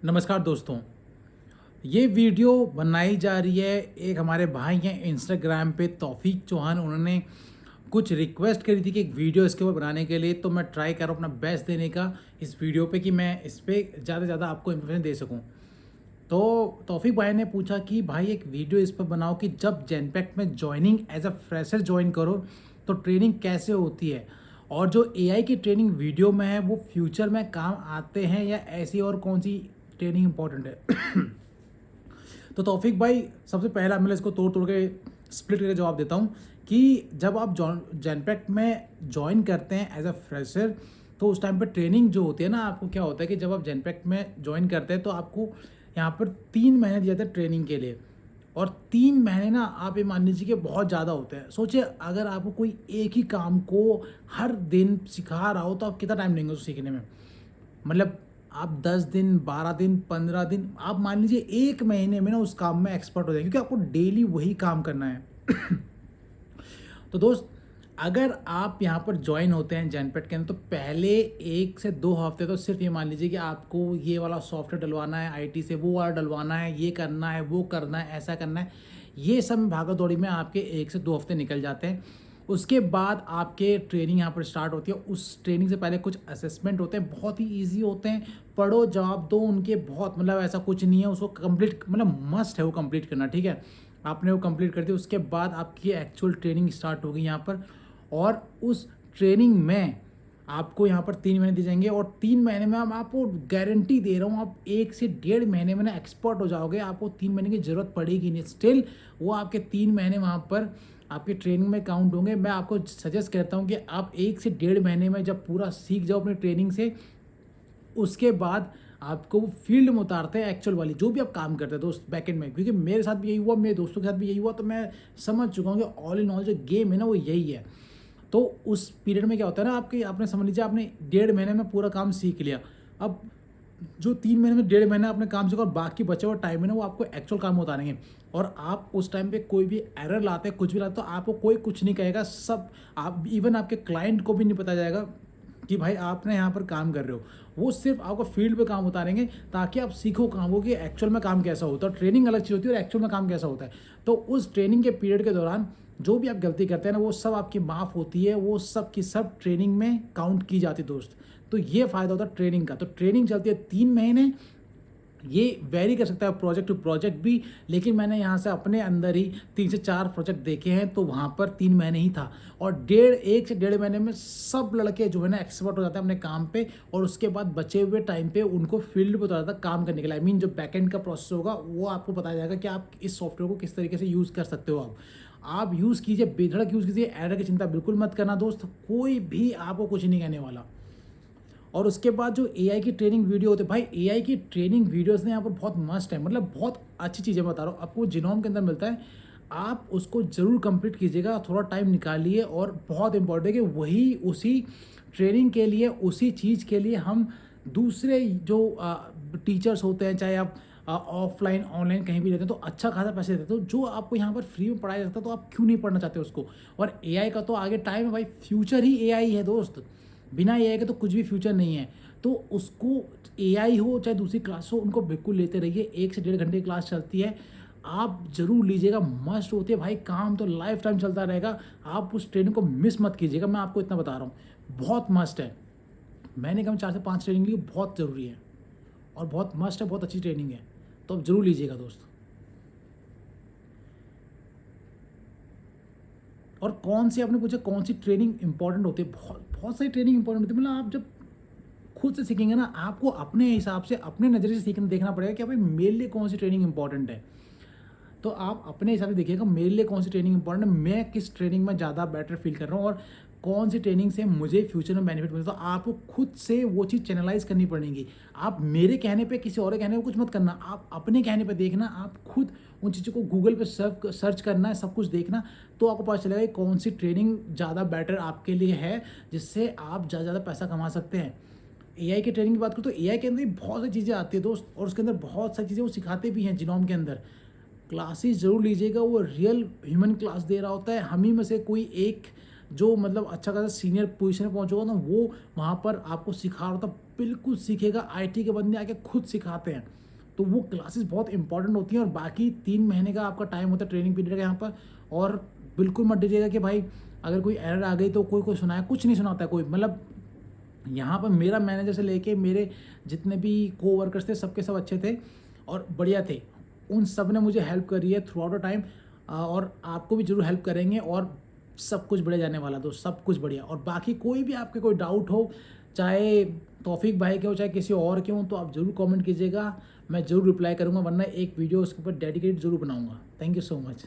नमस्कार दोस्तों। ये वीडियो बनाई जा रही है, एक हमारे भाई हैं इंस्टाग्राम पे तौफीक चौहान, उन्होंने कुछ रिक्वेस्ट करी थी कि एक वीडियो इसके ऊपर बनाने के लिए। तो मैं ट्राई कर रहा हूँ अपना बेस्ट देने का इस वीडियो पे कि मैं इस पे ज़्यादा से ज़्यादा आपको इन्फॉर्मेशन दे सकूँ। तो तौफीक भाई ने पूछा कि भाई एक वीडियो इस पर बनाओ कि जब जेनपैक्ट में joining as a fresher join करो तो ट्रेनिंग कैसे होती है, और जो एआई की ट्रेनिंग वीडियो में है वो फ्यूचर में काम आते हैं या ऐसी और कौन सी ट्रेनिंग इंपॉर्टेंट है। तो तौफीक भाई, सबसे पहला मैं इसको तोड़ तोड़ के स्प्लिट करके जवाब देता हूँ कि जब आप जेनपैक्ट में ज्वाइन करते हैं एज अ फ्रेशर तो उस टाइम पर ट्रेनिंग जो होती है ना, आपको क्या होता है कि जब आप जेनपैक्ट में ज्वाइन करते हैं तो आपको यहाँ पर 3 महीने दिए जाते हैं ट्रेनिंग के लिए। और 3 महीने ना आप ये मान लीजिए कि बहुत ज़्यादा होते हैं। सोचिए अगर आपको कोई एक ही काम को हर दिन सिखा रहा हो तो आप कितना टाइम लेंगे उसको सीखने में। मतलब आप 10 दिन, 12 दिन, 15 दिन, आप मान लीजिए 1 महीने में ना उस काम में एक्सपर्ट हो जाएंगे, क्योंकि आपको डेली वही काम करना है। तो दोस्त, अगर आप यहाँ पर ज्वाइन होते हैं जेनपेट के अंदर तो पहले 1 से 2 हफ्ते तो सिर्फ ये मान लीजिए कि आपको ये वाला सॉफ्टवेयर डलवाना है आईटी से, वो वाला डलवाना है, ये करना है, वो करना है, ऐसा करना है। ये सब भागा दौड़ी में आपके 1 से 2 हफ्ते निकल जाते हैं। उसके बाद आपके ट्रेनिंग यहाँ पर स्टार्ट होती है। उस ट्रेनिंग से पहले कुछ असेसमेंट होते हैं, बहुत ही ईजी होते हैं, पढ़ो जवाब दो उनके। बहुत मतलब ऐसा कुछ नहीं है, उसको कंप्लीट मतलब मस्ट है वो कंप्लीट करना, ठीक है। आपने वो कंप्लीट कर दिया, उसके बाद आपकी एक्चुअल ट्रेनिंग स्टार्ट होगी यहाँ पर। और उस ट्रेनिंग में आपको यहाँ पर 3 महीने दिए जाएंगे, और 3 महीने में मैं आपको गारंटी दे रहा हूँ आप 1 से 1.5 महीने में ना एक्सपर्ट हो जाओगे। आपको 3 महीने की ज़रूरत पड़ेगी नहीं, स्टिल वो आपके 3 महीने वहाँ पर आपकी ट्रेनिंग में काउंट होंगे। मैं आपको सजेस्ट करता हूँ कि आप 1 से 1.5 महीने में जब पूरा सीख जाओ अपनी ट्रेनिंग से, उसके बाद आपको वो फील्ड में उतारते हैं एक्चुअल वाली जो भी आप काम करते हैं दोस्त बैकएंड में। क्योंकि मेरे साथ भी यही हुआ, मेरे दोस्तों के साथ भी यही हुआ, तो मैं समझ चुका हूँ कि ऑल इन ऑल जो गेम है ना वो यही है। तो उस पीरियड में क्या होता है ना, आपके आपने समझ लीजिए आपने 1.5 महीने में पूरा काम सीख लिया। अब जो 3 महीने में 1.5 महीने आपने काम सीखा और बाकी बचा हुआ टाइम है ना वो आपको एक्चुअल काम उतारेंगे। और आप उस टाइम पे कोई भी एरर लाते हैं, कुछ भी लाते, तो आपको कोई कुछ नहीं कहेगा। सब आप इवन आपके क्लाइंट को भी नहीं पता जाएगा कि भाई आपने यहाँ पर काम कर रहे हो। वो सिर्फ आपको फील्ड पे काम उतारेंगे ताकि आप सीखो काम को कि एक्चुअल में काम कैसा होता है। ट्रेनिंग अलग चीज़ होती है और एक्चुअल में काम कैसा होता है। तो उस ट्रेनिंग के पीरियड के दौरान जो भी आप गलती करते हैं ना वो सब आपकी माफ़ होती है, वो सब की सब ट्रेनिंग में काउंट की जाती है दोस्त। तो ये फ़ायदा होता है ट्रेनिंग का। तो ट्रेनिंग चलती है 3 महीने। ये वेरी कर सकता है प्रोजेक्ट टू प्रोजेक्ट भी, लेकिन मैंने यहाँ से अपने अंदर ही 3 से 4 प्रोजेक्ट देखे हैं तो वहाँ पर 3 महीने ही था। और 1 से 1.5 महीने में सब लड़के जो है ना एक्सपर्ट हो जाते हैं अपने काम पे। और उसके बाद बचे हुए टाइम पे उनको फील्ड पे उतारा था काम करने के लिए। आई मीन जो बैकएंड का प्रोसेस होगा वो आपको बताया जाएगा कि आप इस सॉफ्टवेयर को किस तरीके से यूज़ कर सकते हो। आप यूज़ कीजिए, बेधड़क यूज़ कीजिए, एरर की चिंता बिल्कुल मत करना दोस्त, कोई भी आपको कुछ नहीं कहने वाला। और उसके बाद जो एआई की ट्रेनिंग वीडियो होते हैं, भाई एआई की ट्रेनिंग वीडियोस ने यहाँ पर बहुत मस्ट है, मतलब बहुत अच्छी चीज़ें बता रहा हूँ आपको। जिनोम के अंदर मिलता है, आप उसको ज़रूर कंप्लीट कीजिएगा, थोड़ा टाइम निकालिए। और बहुत इंपॉर्टेंट है कि वही उसी ट्रेनिंग के लिए, उसी चीज़ के लिए हम दूसरे जो टीचर्स होते हैं, चाहे आप ऑफलाइन ऑनलाइन कहीं भी रहते हैं, तो अच्छा खासा पैसे देते हैं। तो जो आपको यहाँ पर फ्री में पढ़ाया जाता है तो आप क्यों नहीं पढ़ना चाहते उसको। और एआई का तो आगे टाइम है भाई, फ्यूचर ही एआई है दोस्त। बिना एआई के तो कुछ भी फ्यूचर नहीं है। तो उसको एआई हो चाहे दूसरी क्लास हो, उनको बिल्कुल लेते रहिए। 1 से 1.5 घंटे की क्लास चलती है, आप जरूर लीजिएगा, मस्ट होती है भाई। काम तो लाइफ टाइम चलता रहेगा, आप उस ट्रेनिंग को मिस मत कीजिएगा। मैं आपको इतना बता रहा हूँ, बहुत मस्ट है। मैंने कम 4 से 5 ट्रेनिंग ली, बहुत ज़रूरी है और बहुत मस्ट है, बहुत अच्छी ट्रेनिंग है। तो आप जरूर लीजिएगा दोस्त। और कौन सी, आपने पूछा कौन सी ट्रेनिंग इंपॉर्टेंट होती है, बहुत बहुत सारी ट्रेनिंग इंपॉर्टेंट होती है। मतलब आप जब खुद से सीखेंगे ना, आपको अपने हिसाब से अपने नज़रिए से सीखना देखना पड़ेगा कि भाई मेरे लिए कौन सी ट्रेनिंग इंपॉर्टेंट है। तो आप अपने हिसाब से देखिएगा मेरे लिए कौन सी ट्रेनिंग इंपॉर्टेंट है, मैं किस ट्रेनिंग में ज़्यादा बेटर फील कर रहा हूँ और कौन सी ट्रेनिंग से मुझे फ्यूचर में बेनिफिट मिलता है। तो आपको खुद से वो चीज़ चैनलाइज करनी पड़ेगी। आप मेरे कहने पे, किसी और के कहने पे कुछ मत करना, आप अपने कहने पे देखना। आप खुद उन चीज़ों को गूगल पे सर्च करना है, सब कुछ देखना। तो आपको पता चलेगा कि कौन सी ट्रेनिंग ज़्यादा बेटर आपके लिए है, जिससे आप ज़्यादा ज़्यादा पैसा कमा सकते हैं। एआई की ट्रेनिंग की बात करूँ तो एआई के अंदर बहुत सारी चीज़ें आती है दोस्त, और उसके अंदर बहुत सारी चीज़ें वो सिखाते भी हैं जिनोम के अंदर। क्लासेस ज़रूर लीजिएगा, वो रियल ह्यूमन क्लास दे रहा होता है। हम ही में से कोई एक जो मतलब अच्छा खासा सीनियर पोजीशन में पहुंचा होगा ना, वो वहाँ पर आपको सिखा रहा होता, बिल्कुल सीखेगा। आईटी के बंदे आके खुद सिखाते हैं, तो वो क्लासेस बहुत इंपॉर्टेंट होती हैं। और बाकी 3 महीने का आपका टाइम होता है ट्रेनिंग पीरियड का यहाँ पर। और बिल्कुल मत डरिएगा कि भाई अगर कोई एरर आ गई तो कोई सुनाया, कुछ नहीं सुनाता है कोई। मतलब यहाँ पर मेरा मैनेजर से लेके मेरे जितने भी कोवर्कर्स थे, सबके सब अच्छे थे और बढ़िया थे। उन सब ने मुझे हेल्प करी है थ्रू आउट द टाइम, और आपको भी जरूर हेल्प करेंगे। और सब कुछ बढ़िया जाने वाला, तो सब कुछ बढ़िया। और बाकी कोई भी आपके कोई डाउट हो, चाहे तौफीक भाई के हो चाहे किसी और के हो, तो आप ज़रूर कमेंट कीजिएगा, मैं ज़रूर रिप्लाई करूँगा, वरना एक वीडियो उसके ऊपर डेडिकेट जरूर बनाऊँगा। Thank you so much.